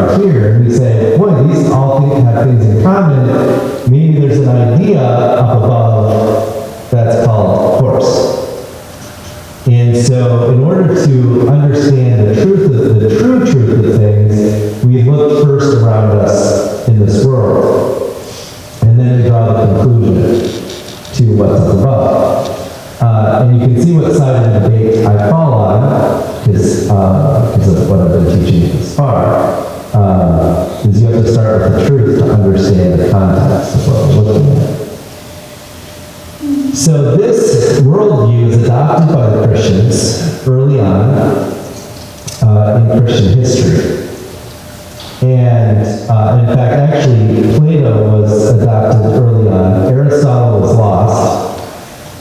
around here, and we say, boy, these all have things in common. Maybe there's an idea up above that's called force. And so in order to understand the true truth of things, we look first around us in this world. And then we draw the conclusion to what's up above. And you can see what side of the debate I fall on, because of what I've been teaching thus far, is you have to start with the truth to understand the context of what we're looking at. So this worldview is adopted by the Christians early on in Christian history. And in fact, actually, Plato was adopted early on. Aristotle was lost.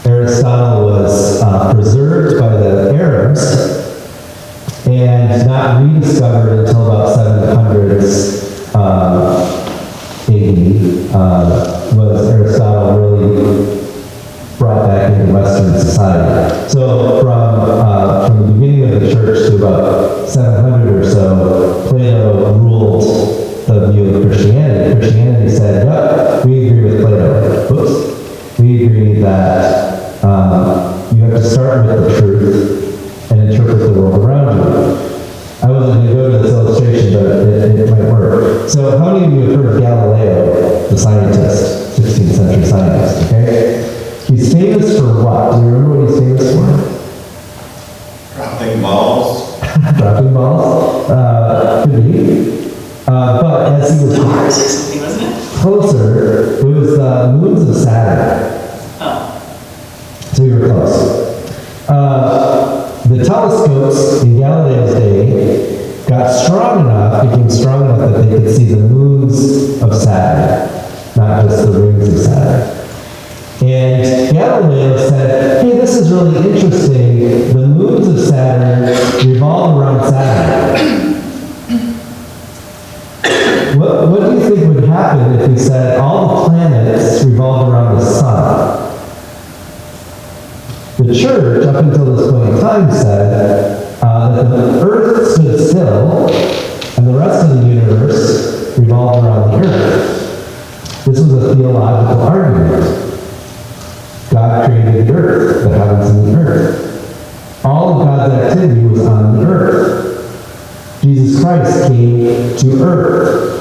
Aristotle was preserved by the Arabs and not rediscovered until about 700s AD. Was Aristotle really brought back into Western society? So from the beginning of the church to about 700 or so, Plato ruled the view of Christianity. Christianity said, yep, we agree with Plato. Oops. We agree that you have to start with the truth and interpret the world around you. I wasn't going to go to this illustration, but it might work. So how many of you have heard of Galileo, the scientist, 16th century scientist, okay? He's famous for what? Do you remember what he's famous for? Dropping balls. Dropping balls? Could be. But as he was Mars or something, wasn't it? closer, it was the moons of Saturn. Oh. So you were close. The telescopes in Galileo's day got strong enough, became strong enough that they could see the moons of Saturn, not just the rings of Saturn. And Galileo said, hey, this is really interesting. The moons of Saturn revolve around Saturn. What do you think would happen if we said all the planets revolve around the sun? The church, up until this point in time, said that the earth stood still and the rest of the universe revolved around the earth. This was a theological argument. God created the earth, the heavens and the earth. All of God's activity was on the earth. Jesus Christ came to earth.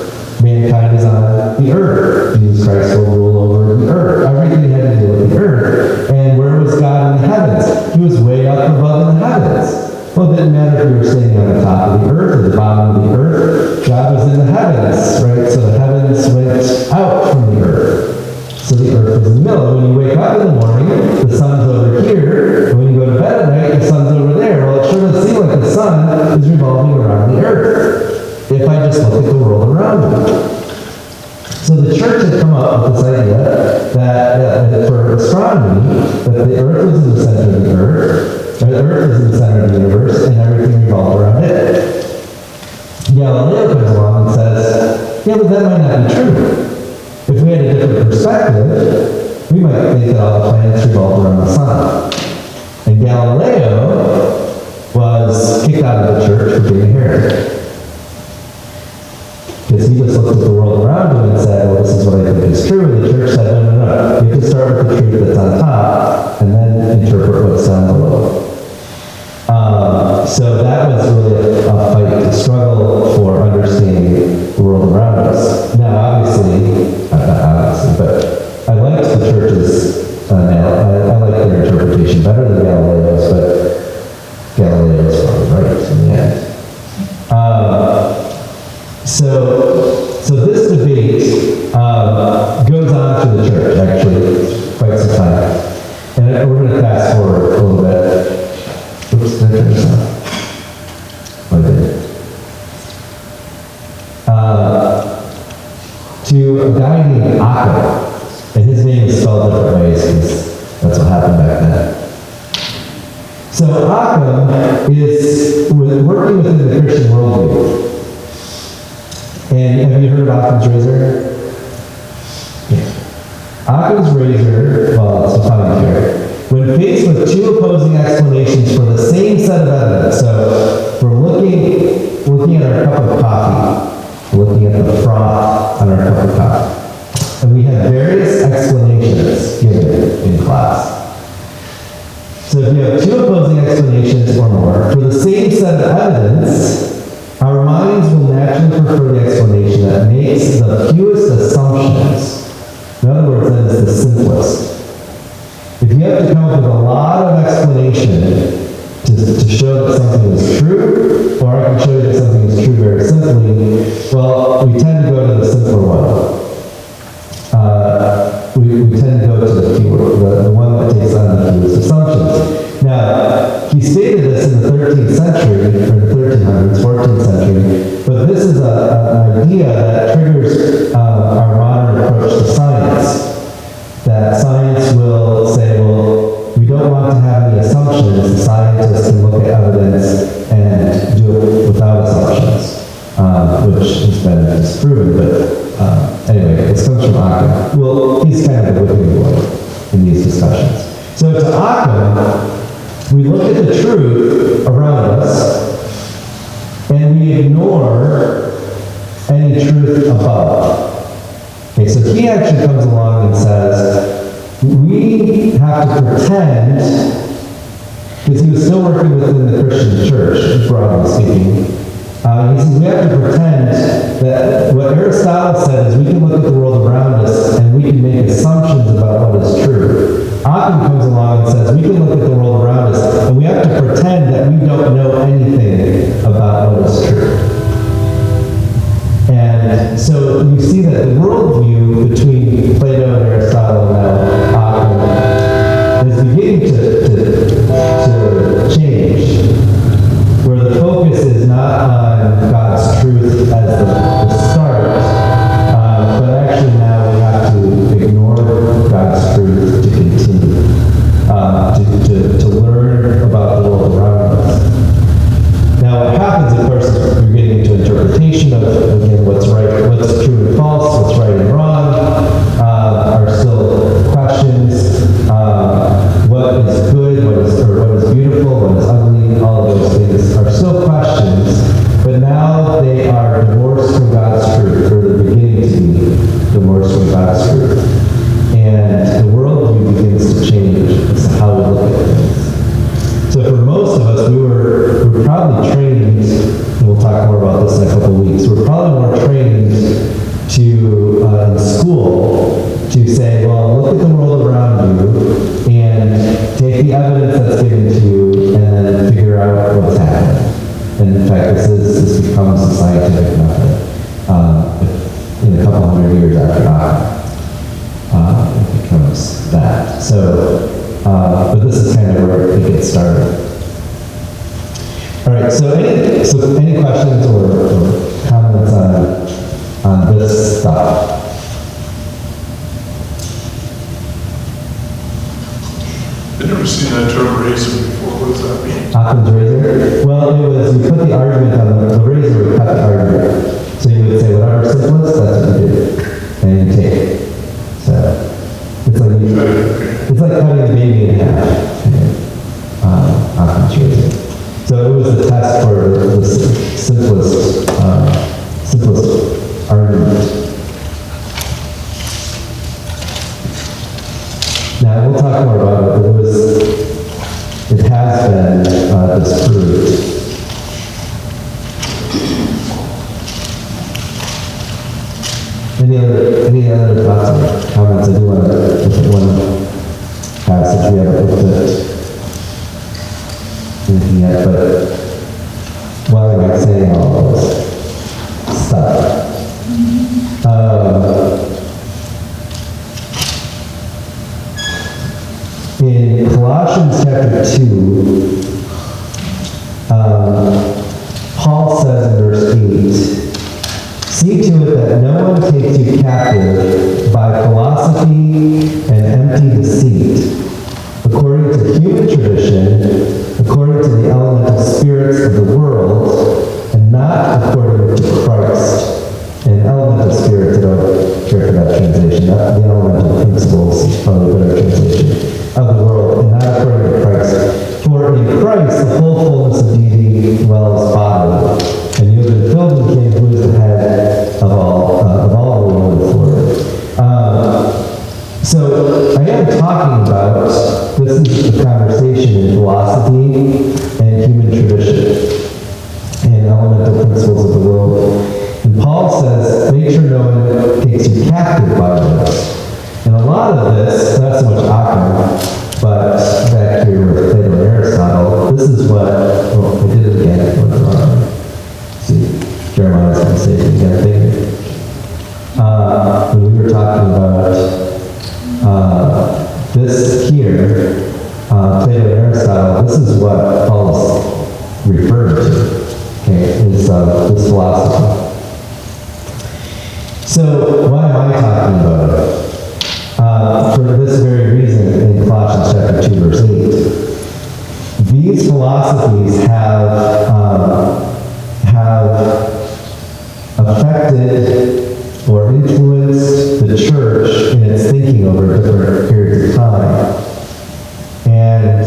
Mankind is on the earth. Jesus Christ will rule over the earth. Everything had to do with the earth. And where was God in the heavens? He was way up above in the heavens. Well, it didn't matter if you were standing on the top of the earth or the bottom of the earth. God was in the heavens, right? So the heavens went out from the earth. So the earth was in the middle. When you wake up in the morning, the sun's over here. And when you go to bed at night, the sun's over there. Well, it sure does seem like the sun is revolving around the earth, if I just look at the world around me. So the church had come up with this idea that for astronomy, that the earth was in the center of the earth, or the earth is in the center of the universe, and everything revolved around it. Galileo comes along and says, yeah, but that might not be true. If we had a different perspective, we might think that all the planets revolved around the sun. And Galileo was kicked out of the church for being a heretic. Because he just looked at the world around him and said, well, this is what I think is true. And the church said, no. You have to start with the truth that's on top and then interpret what's down below. So that was really a fight to struggle for understanding the world around us. Now, obviously, not obviously, but I liked the church's I like their interpretation better than Galileo's, but Galileo's probably right in the end. So this debate goes on to the church, actually, quite some time. And we're going to fast forward a little bit. Oops, did I turn this on? Oh, I did. To a guy named Occam. And his name is spelled different ways because that's what happened back then. So Occam is working within the Christian worldview. And have you heard of Occam's razor? Yeah. Occam's razor, well, it's a funny here. When faced with two opposing explanations for the same set of evidence, so we're looking at our cup of coffee, actually prefer the explanation that makes the fewest assumptions. In other words, that is the simplest. If you have to come up with a lot of explanation to show that something is true, or I can show you that something is true very simply, well, we tend to go to the simpler one. We tend to go to the fewer, the one that takes on the fewest assumptions. Now, he stated this in the 13th century, or the 1300s, 14th century, but this is an idea that triggers our modern approach to science. That science will say, well, we don't want to have any assumptions. Scientists can look at evidence and do it without assumptions, which has been disproven. But anyway, this comes from Occam. Well, he's kind of the whipping boy in these discussions. So to Occam, we look at the truth around us, and we ignore any truth above. Okay, so he actually comes along and says, we have to pretend, because he was still working within the Christian church, broadly speaking. He says we have to pretend that what Aristotle said is we can look at the world around us and we can make assumptions about what is true. Occam comes along and says we can look at the world around us and we have to pretend that we don't know anything about what is true. And so you see that the worldview between Plato and Aristotle and now Occam is beginning to change, where the focus is not on God's truth as the start, but actually now we have to ignore God's truth to continue, to learn about the world around us. Now what happens, of course, is we're getting into interpretation of, again, what's right, what's true and false, what's right and wrong, are still questions. What is good, what is beautiful, what is ugly, all of those things are still questions, but now they are divorced from God's truth, or they're beginning to be divorced from God's truth. And the worldview begins to change as to how we look at things. So for most of us, we're probably trained, and we'll talk more about this in a couple of weeks, we're probably more trained to, in school, to say, well, look at the world around you, and take the evidence that's given to you, and then figure out what's happening. And in fact, this becomes a scientific method in a couple hundred years after Occam. It becomes that. So, but this is kind of where it gets started. All right, so any questions or comments on this stuff? I've never seen that term razor before. What does that mean? Occam's razor? Well, it was, you put the argument on the razor, would cut the argument. So you would say, whatever simplest, that's what you do. And you take it. So, it's like cutting a baby in half. Occam's razor. So it was the test for the simplest argument. Now, we'll talk more about it, but it has been disproved. Any other thoughts or comments? I do want to look at one passage. We haven't looked at anything yet, but while I'm saying all of this stuff, in Colossians chapter 2, Paul says in verse 8, see to it that no one takes you captive by philosophy and empty deceit, according to human tradition, according to the elemental spirits of the world, and not according to Christ. And elemental spirits, I don't care for that translation. The elemental principles is probably a better translation of the world, and not according to Christ. For in Christ the whole fullness of deity dwells bodily, and you have been filled with Him who is the head of all who rule with Lord. So I am talking about, this is the conversation in philosophy and human tradition and elemental principles of the world. And again thinking. When we were talking about this here, Plato and Aristotle, this is what Paul's referring to, okay, is this philosophy. So why am I talking about it? For this very reason, in Colossians chapter 2, verse 8, these philosophies have affected or influenced the church in its thinking over different periods of time. And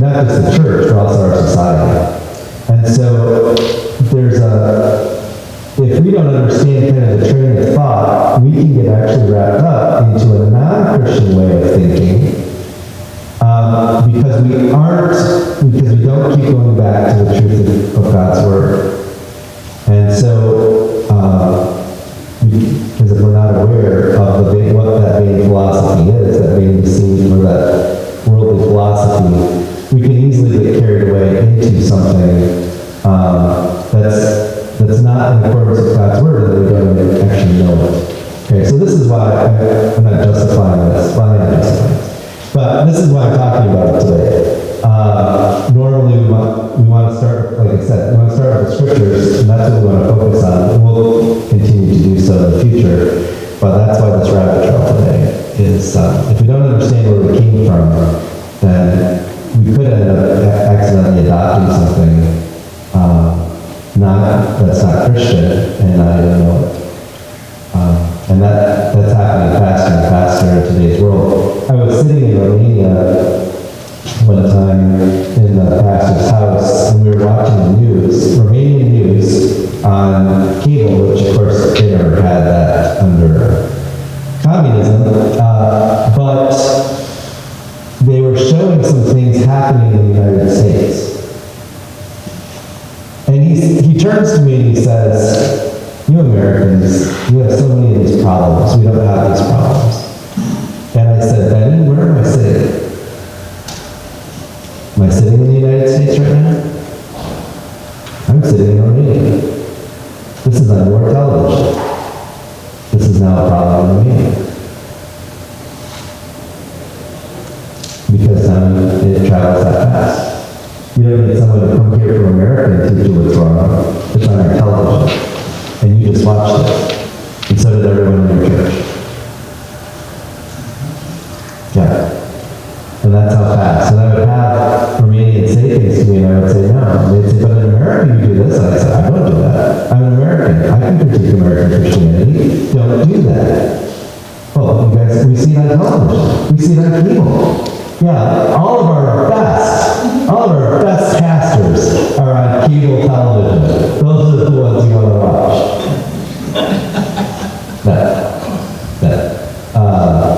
not just the church, but also our society. And so if we don't understand kind of the train of thought, we can get actually wrapped up into a non-Christian way of thinking, because we don't keep going back to the truth of God's Word. And so, because if we're not aware of what that vain philosophy is, that vain deceit, or that worldly philosophy, we can easily get carried away into something that's not in accordance with God's Word, and that we don't even actually know it. Okay, so this is why I'm not justifying this. Well, I'm not justifying this. But this is why I'm talking about it today. Normally, we want to start, like I said, we want to start with the scriptures, and that's what we want to focus on. And we'll continue to do so in the future. But that's why this rabbit trail today is, if we don't understand where we came from, then we could end up accidentally adopting something that's not Christian, and not even know it. And that's happening faster and faster in today's world. I was sitting in Romania one time in the pastor's house, and we were watching the news, Romanian news, on cable, which of course they never had that under communism, but they were showing some things happening in the United States. And he turns to me and he says, "You Americans, you have so many of these problems. We don't have these problems." And I said, "Benny, where am I sitting? Am I sitting in the United States right now? I'm sitting in Romania. This is on your television. This is now a problem in Romania. Because now it travels that fast. You don't need someone to come here from America and teach you what's wrong. It's on your television. And you just watched it. And so did everyone in your church." Yeah. And that's how fast. And I would have Romanians say things to me, and I would say, "No." And they'd say, "But in America you do this." And I said, "I don't do that. I'm an American. I can critique American Christianity. Don't do that." Well, you guys, we see it on television. We see it on cable. Yeah, all of our best pastors are on cable television. Those are the ones you want to watch.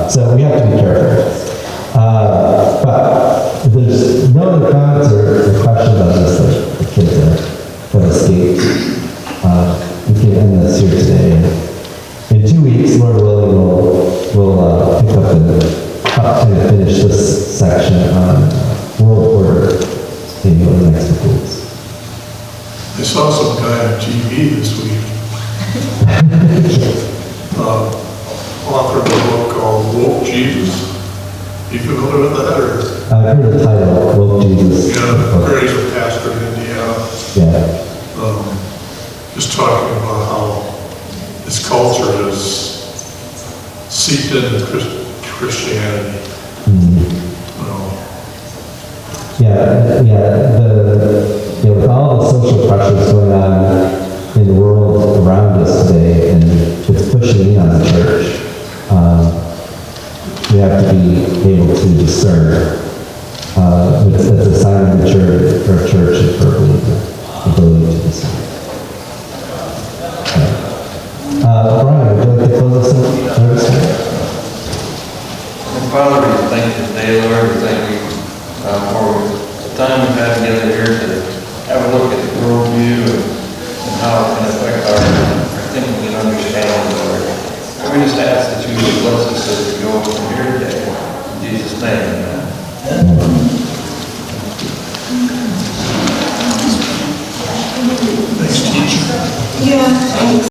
So we have to be careful. But if there's no other comments or questions on this, the kids have escaped, we can end this here today. In 2 weeks, Lord willing, we'll pick up and finish this section on world order in the next couple weeks. I saw some guy on TV this week. Authored a book called Woke Jesus. You familiar with that, or? I've heard the title, Woke Jesus. Yeah, he's a pastor in Indiana. Yeah. Just talking about how this culture is seeped into Christianity. With all the social pressures going on in the world around us today, and it's pushing in on the church, we have to be able to discern. That's a sign of maturity for a church and for a believer, the ability to discern. Brian, would you like to close us in? Father, we thank you today, Lord. We thank you for the time we've had together here today.